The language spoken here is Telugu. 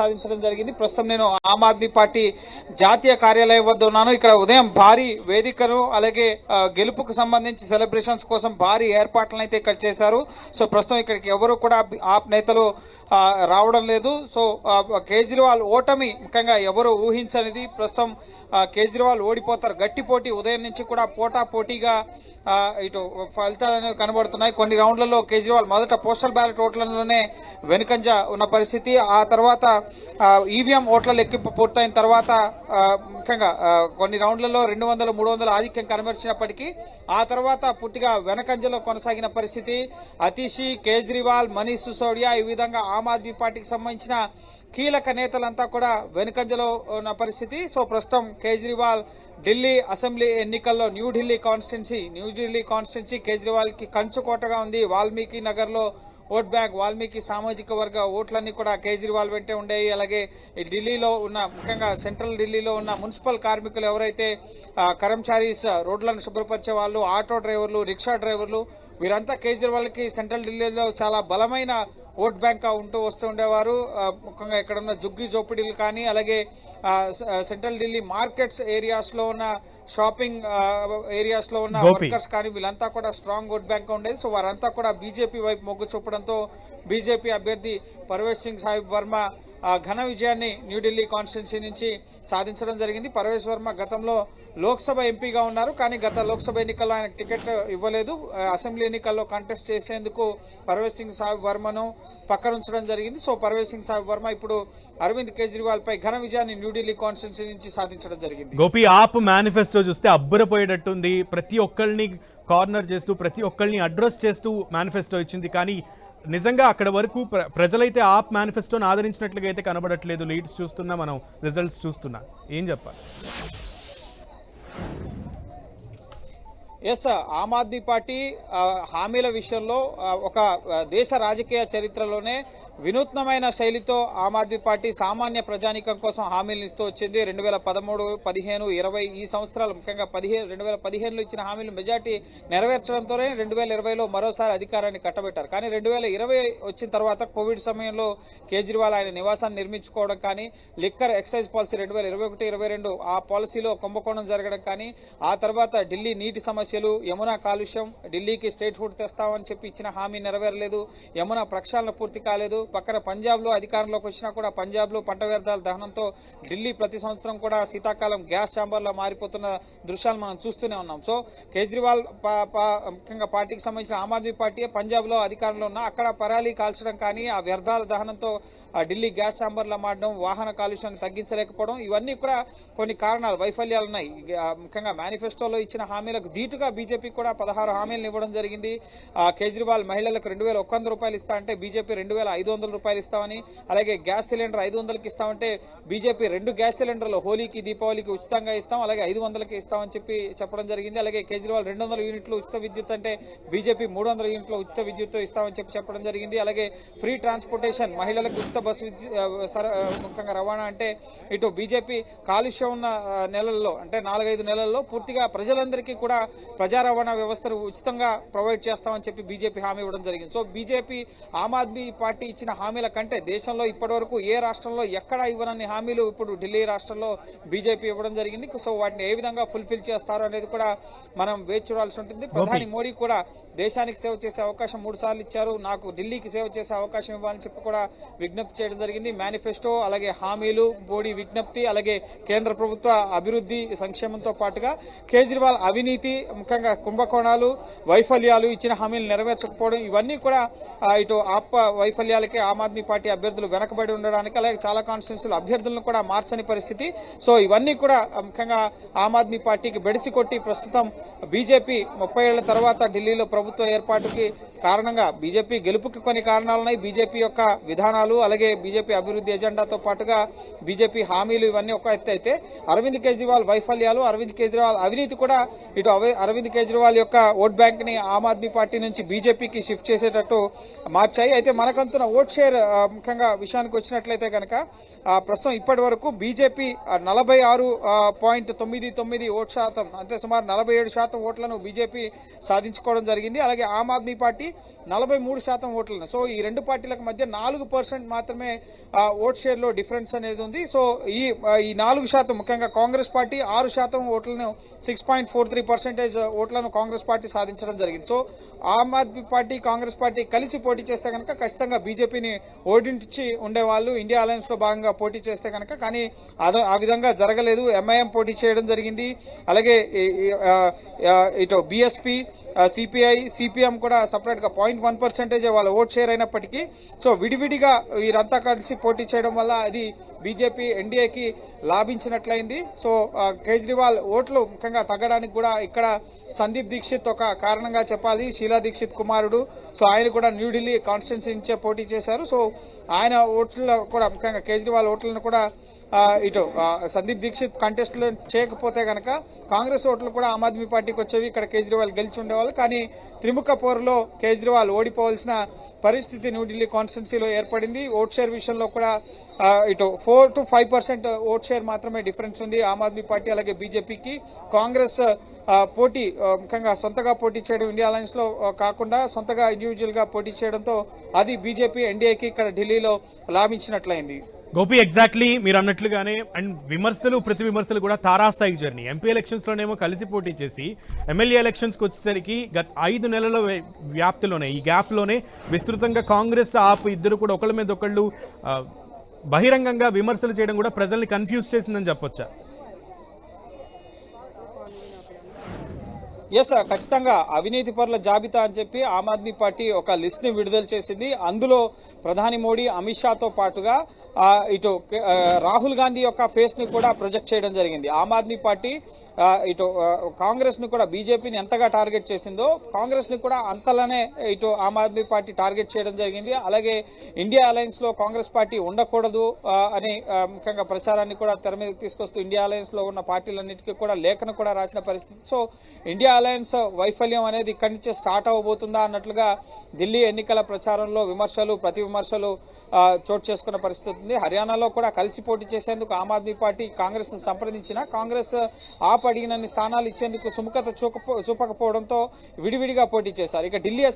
సాధించడం జరిగింది. ప్రస్తుతం నేను ఆమ్ ఆద్మీ పార్టీ జాతీయ కార్యాలయం వద్ద ఉన్నాను. ఇక్కడ ఉదయం భారీ వేదికను అలాగే గెలుపుకు సంబంధించి సెలబ్రేషన్స్ కోసం భారీ ఏర్పాట్లను అయితే ఇక్కడ చేశారు. సో ప్రస్తుతం ఇక్కడికి ఎవరు కూడా ఆప్ నేతలు రావడం లేదు. సో కేజ్రీవాల్ ఓటమి ముఖ్యంగా ఎవరు ఊహించనిది. ప్రస్తుతం కేజ్రీవాల్ ఓడిపోతారు. గట్టి పోటీ ఉదయం నుంచి కూడా పోటాపోటీగా ఇటు ఫలితాలు అనేవి కనబడుతున్నాయి. కొన్ని రౌండ్లలో కేజ్రీవాల్ మొదట పోస్టల్ బ్యాలెట్ ఓట్లలోనే వెనుకంజ ఉన్న పరిస్థితి. ఆ తర్వాత ఈవీఎం ఓట్ల లెక్కింపు పూర్తయిన తర్వాత ముఖ్యంగా కొన్ని రౌండ్లలో 200-300 ఆధిక్యం కనబరిచినప్పటికీ ఆ తర్వాత పూర్తిగా వెనకంజలో కొనసాగిన పరిస్థితి. అతిషి, కేజ్రీవాల్, మనీష్ సిసోడియా ఈ విధంగా ఆమ్ ఆద్మీ పార్టీకి సంబంధించిన కీలక నేతలంతా కూడా వెనుకంజలో ఉన్న పరిస్థితి. సో ప్రస్తుతం కేజ్రీవాల్ ఢిల్లీ అసెంబ్లీ ఎన్నికల్లో న్యూఢిల్లీ కాన్స్టిట్యున్సీ కేజ్రీవాల్ కి కంచుకోటగా ఉంది. వాల్మీకి నగర్ లో ఓట్ బ్యాంక్, వాల్మీకి సామాజిక వర్గ ఓట్లన్నీ కూడా కేజ్రీవాల్ వెంటే ఉండేవి. అలాగే ఢిల్లీలో ఉన్న ముఖ్యంగా సెంట్రల్ ఢిల్లీలో ఉన్న మున్సిపల్ కార్మికులు ఎవరైతే కర్మచారీస్, రోడ్లను శుభ్రపరిచే వాళ్ళు, ఆటో డ్రైవర్లు, రిక్షా డ్రైవర్లు, వీరంతా కేజ్రీవాల్ కి సెంట్రల్ ఢిల్లీలో చాలా బలమైన ఓట్ బ్యాంక్ ఉంటూ వస్తూ ఉండేవారు. ముఖ్యంగా ఇక్కడ ఉన్న జుగ్గి జోపిడీలు కానీ అలాగే సెంట్రల్ ఢిల్లీ మార్కెట్స్ ఏరియాస్ లో ఉన్న షాపింగ్ ఏరియాస్ లో ఉన్న వర్కర్స్ కానీ వీళ్ళంతా కూడా స్ట్రాంగ్ ఓట్ బ్యాంక్ ఉండేది. సో వారంతా కూడా బీజేపీ వైపు మొగ్గు చూపడంతో బీజేపీ అభ్యర్థి పర్వేజ్ సింగ్ సాహిబ్ వర్మ ఘన విజయాన్ని న్యూఢిల్లీ కాన్స్టిట్యున్సీ నుంచి సాధించడం జరిగింది. పర్వేజ్ వర్మ గతంలో లోక్సభ ఎంపీగా ఉన్నారు, కానీ గత లోక్సభ ఎన్నికల్లో ఆయన టికెట్ ఇవ్వలేదు. అసెంబ్లీ ఎన్నికల్లో కంటెస్ట్ చేసేందుకు పర్వేజ్ సింగ్ సాహిబ్ వర్మను పక్కనుంచడం జరిగింది. సో పర్వేజ్ సింగ్ సాహిబ్ వర్మ ఇప్పుడు అరవింద్ కేజ్రీవాల్ పై ఘన విజయాన్ని న్యూఢిల్లీ కాన్స్టిట్యున్సీ నుంచి సాధించడం జరిగింది. గోపి, ఆప్ మేనిఫెస్టో చూస్తే అబ్బురపోయేటట్టుంది. ప్రతి ఒక్కళ్ళని కార్నర్ చేస్తూ ప్రతి ఒక్కళ్ళని అడ్రస్ చేస్తూ మేనిఫెస్టో ఇచ్చింది. కానీ నిజంగా అక్కడ వరకు ప్రజలైతే ఆప్ మేనిఫెస్టోని ఆదరించినట్లుగా అయితే కనబడట్లేదు. లీడ్స్ చూస్తున్నా, మనం రిజల్ట్స్ చూస్తున్నా, ఏం చెప్పాలి? ఎస్, ఆమ్ ఆద్మీ పార్టీ హామీల విషయంలో ఒక దేశ రాజకీయ చరిత్రలోనే వినూత్నమైన శైలితో ఆమ్ ఆద్మీ పార్టీ సామాన్య ప్రజానీకం కోసం హామీలను ఇస్తూ వచ్చింది. 2013, 15, 20 ఈ సంవత్సరాలు ముఖ్యంగా 2015లో ఇచ్చిన హామీలు మెజార్టీ నెరవేర్చడంతోనే 2020లో మరోసారి అధికారాన్ని కట్టబెట్టారు. కానీ 2020 వచ్చిన తర్వాత కోవిడ్ సమయంలో కేజ్రీవాల్ ఆయన నివాసాన్ని నిర్మించుకోవడం కానీ, లిక్కర్ ఎక్సైజ్ పాలసీ 2021-22 ఆ పాలసీలో కుంభకోణం జరగడం కానీ, ఆ తర్వాత ఢిల్లీ నీటి సమస్యలు, యమునా కాలుష్యం, ఢిల్లీకి స్టేట్ ఫుడ్ తెస్తామని చెప్పి ఇచ్చిన హామీ నెరవేరలేదు, యమునా ప్రక్షాళన పూర్తి కాలేదు. పక్కన పంజాబ్ లో అధికారంలోకి వచ్చినా కూడా పంజాబ్ లో పంట వ్యర్థాల దహనంతో ఢిల్లీ ప్రతి సంవత్సరం కూడా శీతాకాలం గ్యాస్ ఛాంబర్ లో మారిపోతున్న దృశ్యాలు మనం చూస్తూనే ఉన్నాం. సో కేజ్రీవాల్ ముఖ్యంగా పార్టీకి సంబంధించిన ఆమ్ ఆద్మీ పార్టీ పంజాబ్ లో అధికారంలో ఉన్నా అక్కడ పరాలీ కాల్చడం కానీ, ఆ వ్యర్థాల దహనంతో ఢిల్లీ గ్యాస్ ఛాంబర్లో మారడం, వాహన కాలుష్యాన్ని తగ్గించలేకపోవడం, ఇవన్నీ కూడా కొన్ని కారణాలు, వైఫల్యాలు ఉన్నాయి. ముఖ్యంగా మేనిఫెస్టోలో ఇచ్చిన హామీలకు ధీటుగా బీజేపీ కూడా 16 హామీలను ఇవ్వడం జరిగింది. కేజ్రీవాల్ మహిళలకు 2100 రూపాయలు ఇస్తా అంటే బీజేపీ 2500 రూపాయలు ఇస్తామని, అలాగే గ్యాస్ సిలిండర్ 500కి ఇస్తామంటే బీజేపీ 2 గ్యాస్ సిలిండర్లు హోలీకి, దీపావళికి ఉచితంగా ఇస్తాం, అలాగే 500కి ఇస్తామని చెప్పి చెప్పడం జరిగింది. అలాగే కేజ్రీవాల్ 200 యూనిట్లు ఉచిత విద్యుత్ అంటే బీజేపీ 300 యూనిట్లు ఉచిత విద్యుత్ ఇస్తామని చెప్పి చెప్పడం జరిగింది. అలాగే ఫ్రీ ట్రాన్స్పోర్టేషన్, మహిళలకు ఉచిత బస్సు ముఖ్యంగా రవాణా అంటే ఇటు బీజేపీ కాలుష్యం ఉన్న నెలల్లో అంటే 4-5 నెలల్లో పూర్తిగా ప్రజలందరికీ కూడా ప్రజా రవాణా వ్యవస్థను ఉచితంగా ప్రొవైడ్ చేస్తామని చెప్పి బీజేపీ హామీ ఇవ్వడం జరిగింది. So BJP Aam Aadmi party ఇచ్చిన హామీల కంటే దేశంలో ఇప్పటివరకు ఏ రాష్ట్రంలో ఎక్కడా ఇవ్వనన్ని హామీలు ఇప్పుడు ఢిల్లీ రాష్ట్రంలో బీజేపీ ఇవ్వడం జరిగింది. సో వాటిని ఏ విధంగా ఫుల్ఫిల్ చేస్తారో అనేది కూడా మనం వేచి చూడాల్సి ఉంటుంది. ప్రధాని మోడీ కూడా దేశానికి సేవ చేసే అవకాశం 3 సార్లు ఇచ్చారు, నాకు ఢిల్లీకి సేవ చేసే అవకాశం ఇవ్వాలని చెప్పి కూడా విజ్ఞప్తి చేయడం జరిగింది. మేనిఫెస్టో, అలాగే హామీలు, మోడీ విజ్ఞప్తి, అలాగే కేంద్ర ప్రభుత్వ అభివృద్ధి సంక్షేమంతో పాటుగా కేజ్రీవాల్ అవినీతి, ముఖ్యంగా కుంభకోణాలు, వైఫల్యాలు, ఇచ్చిన హామీలు నెరవేర్చకపోవడం, ఇవన్నీ కూడా ఇటు ఆప్ వైఫల్యాలకే ఆమ్ ఆద్మీ పార్టీ అభ్యర్థులు వెనకబడి ఉండడానికి, అలాగే చాలా కాన్స్టిట్యున్సీలు అభ్యర్థులను కూడా మార్చని పరిస్థితి. సో ఇవన్నీ కూడా ముఖ్యంగా ఆమ్ ఆద్మీ పార్టీకి బెడిసి కొట్టి ప్రస్తుతం బీజేపీ 30 ఏళ్ల తర్వాత ఢిల్లీలో ప్రభుత్వ ఏర్పాటుకి కారణంగా బీజేపీ గెలుపుకి కొన్ని కారణాలున్నాయి. బీజేపీ యొక్క విధానాలు, అలాగే బీజేపీ అభివృద్ధి ఎజెండాతో పాటుగా బీజేపీ హామీలు, ఇవన్నీ ఒక ఎత్తు అయితే అరవింద్ కేజ్రీవాల్ వైఫల్యాలు, అరవింద్ కేజ్రీవాల్ అవినీతి కూడా ఇటు అరవింద్ కేజ్రీవాల్ యొక్క ఓట్ బ్యాంక్ ని ఆమ్ ఆద్మీ పార్టీ నుంచి బీజేపీకి షిఫ్ట్ చేసేటట్టు మార్చాయి. అయితే మనకంతున్న ఓట్ షేర్ ముఖ్యంగా విషయానికి వచ్చినట్లయితే కనుక ప్రస్తుతం ఇప్పటి వరకు బీజేపీ 46.99 ఓట్ శాతం అంటే సుమారు 47% ఓట్లను బీజేపీ సాధించుకోవడం జరిగింది. అలాగే ఆమ్ ఆద్మీ పార్టీ 43% ఓట్లను. సో ఈ రెండు పార్టీలకు మధ్య 4% మాత్రమే ఓట్ షేర్ లో డిఫరెన్స్ అనేది ఉంది. సో ఈ 4% ముఖ్యంగా కాంగ్రెస్ పార్టీ 6% ఓట్లను 6.43% ఓట్లను కాంగ్రెస్ పార్టీ సాధించడం జరిగింది. So Aam Aadmi party Congress party కలిసి పోటీ చేస్తే కనుక ఖచ్చితంగా బీజేపీని ఓడించి ఉండేవాళ్ళు ఇండియా అలయన్స్ లో భాగంగా పోటీ చేస్తే కనుక. కానీ ఆ విధంగా జరగలేదు. ఎంఐఎం పోటీ చేయడం జరిగింది. అలాగే ఇటు బీఎస్పీ, సిపిఐ, సిపిఎం కూడా సపరేట్ గా 0.1% వాళ్ళ ఓట్ షేర్ అయినప్పటికీ సో విడివిడిగా వీరంతా కలిసి పోటీ చేయడం వల్ల అది బీజేపీ ఎన్డీఏకి లాభించినట్లయింది. సో కేజ్రీవాల్ ఓట్లు ముఖ్యంగా తగ్గడానికి కూడా ఇక్కడ సందీప్ దీక్షిత్ ఒక కారణంగా చెప్పాలి. షీలా దీక్షిత్ కుమారుడు. సో ఆయన కూడా న్యూఢిల్లీ కాన్స్టిట్యున్సీ నుంచే పోటీ చేశారు. సో ఆయన ఓట్లలో కూడా ముఖ్యంగా కేజ్రీవాల్ ఓట్లను కూడా ఇటు సందీప్ దీక్షిత్ కంటెస్ట్ లో చేయకపోతే గనక కాంగ్రెస్ ఓట్లు కూడా ఆమ్ ఆద్మీ పార్టీకి వచ్చేవి. ఇక్కడ కేజ్రీవాల్ గెలిచి ఉండేవాళ్ళు. కానీ త్రిముఖ పోరులో కేజ్రీవాల్ ఓడిపోవాల్సిన పరిస్థితి న్యూఢిల్లీ కాన్స్టిట్యున్సీలో ఏర్పడింది. ఓట్ షేర్ విషయంలో కూడా ఇటు 4 to 5% ఓట్ షేర్ మాత్రమే డిఫరెన్స్ ఉంది ఆమ్ ఆద్మీ పార్టీ అలాగే బీజేపీకి. కాంగ్రెస్ పోటీ ముఖ్యంగా సొంతగా పోటీ చేయడం ఇండియా అలయన్స్ లో కాకుండా సొంతగా ఇండివిజువల్ గా పోటీ చేయడంతో అది బీజేపీ ఎన్డీఏకి ఇక్కడ ఢిల్లీలో లాభించినట్లయింది. గోపి, ఎగ్జాక్ట్లీ మీరు అన్నట్లుగానే అండ్ విమర్శలు ప్రతి విమర్శలు కూడా తారాస్థాయికి జర్నీ. ఎంపీ ఎలక్షన్స్ లోనేమో కలిసి పోటీ చేసి ఎమ్మెల్యే ఎలక్షన్స్కి వచ్చేసరికి గత 5 నెలల వ్యాప్తిలోనే ఈ గ్యాప్లోనే విస్తృతంగా కాంగ్రెస్ ఆప్ ఇద్దరు కూడా ఒకళ్ళ మీద ఒకళ్ళు బహిరంగంగా విమర్శలు చేయడం కూడా ప్రజల్ని కన్ఫ్యూజ్ చేసిందని చెప్పొచ్చా? ఎస్, ఖచ్చితంగా అవినీతి పరుల జాబితా అని చెప్పి ఆమ్ ఆద్మీ పార్టీ ఒక లిస్ట్ ని విడుదల చేసింది. అందులో ప్రధాని మోడీ, అమిత్ షాతో పాటుగా ఇటు రాహుల్ గాంధీ యొక్క ఫేస్ ని కూడా ప్రొజెక్ట్ చేయడం జరిగింది. ఆమ్ ఆద్మీ పార్టీ ఇటు కాంగ్రెస్ ని కూడా బీజేపీని ఎంతగా టార్గెట్ చేసిందో కాంగ్రెస్ ని కూడా అంతలానే ఇటు ఆమ్ ఆద్మీ పార్టీ టార్గెట్ చేయడం జరిగింది. అలాగే ఇండియా అలయన్స్ లో కాంగ్రెస్ పార్టీ ఉండకూడదు అని ముఖ్యంగా ప్రచారాన్ని కూడా తెర మీదకి తీసుకొస్తూ ఇండియా అలయన్స్ లో ఉన్న పార్టీలన్నిటికీ కూడా లేఖను కూడా రాసిన పరిస్థితి. సో ఇండియా అలయన్స్ వైఫల్యం అనేది ఇక్కడి నుంచే స్టార్ట్ అవబోతుందా అన్నట్లుగా ఢిల్లీ ఎన్నికల ప్రచారంలో విమర్శలు ప్రతి విమర్శలు చోటు చేసుకున్న పరిస్థితి ఉంది. హర్యానాలో కూడా కలిసి పోటీ చేసేందుకు ఆమ్ ఆద్మీ పార్టీ కాంగ్రెస్ ను సంప్రదించిన కాంగ్రెస్ అడిగినన్ని స్థానాలు ఇచ్చేందుకు సుముఖత చూపకపోవడంతో విడివిడిగా పోటీ చేశారు. ఇక ఢిల్లీ